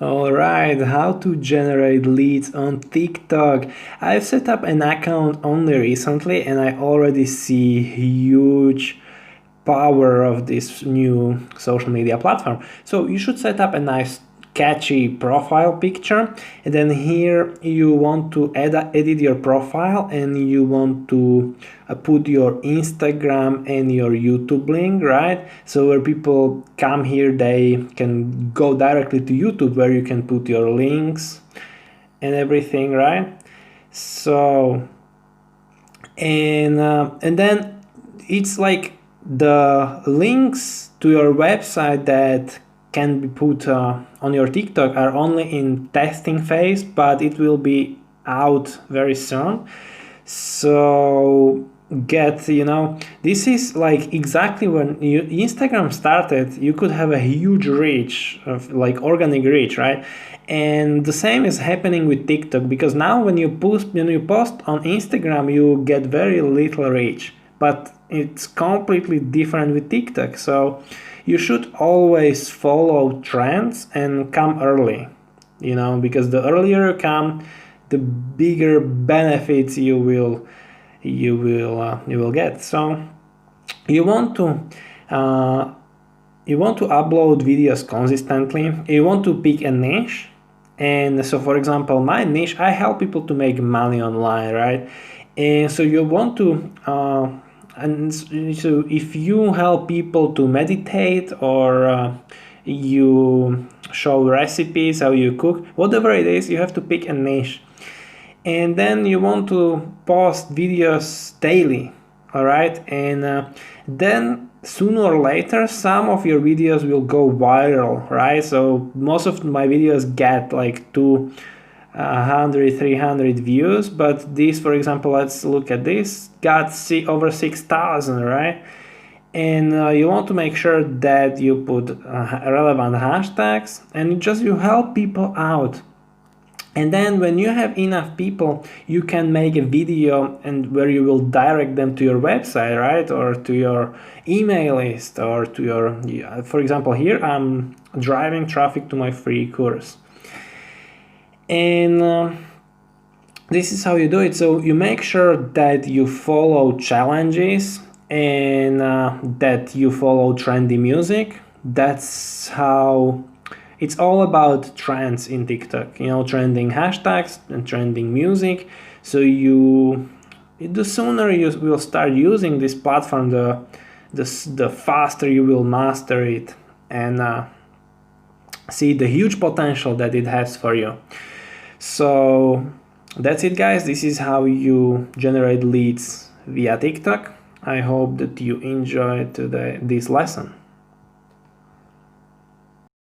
Alright, how to generate leads on TikTok. I've set up an account only recently and I already see huge power of this new social media platform. So you should set up a nice catchy profile picture, and then here you want to edit your profile and you want to put your Instagram and your YouTube link, right? So where people come here, they can go directly to YouTube where you can put your links and everything, right? So and then it's like the links to your website that can be put on your TikTok are only in testing phase, but it will be out very soon. So this is like exactly when Instagram started, you could have a huge reach of like organic reach, right? And the same is happening with TikTok, because now when you post on Instagram, you get very little reach, but it's completely different with TikTok. So you should always follow trends and come early, because the earlier you come, the bigger benefits you will get. So you want to upload videos consistently. You want to pick a niche. And so, for example, my niche, I help people to make money online, right? And so you want to and so if you help people to meditate, or you show recipes, how you cook, whatever it is, you have to pick a niche. And then you want to post videos daily, all right? And then sooner or later, some of your videos will go viral, right? So most of my videos get like 200, 300 views, but this, for example, let's look at this, got over 6,000, right? And you want to make sure that you put relevant hashtags, and you help people out. And then when you have enough people, you can make a video and where you will direct them to your website, right? Or to your email list, or to your, for example, here I'm driving traffic to my free course. And this is how you do it. So you make sure that you follow challenges, and that you follow trendy music. That's how it's all about trends in TikTok, trending hashtags and trending music. So the sooner you will start using this platform, the faster you will master it and see the huge potential that it has for you. So that's it, guys. This is how you generate leads via TikTok. I hope that you enjoyed this lesson.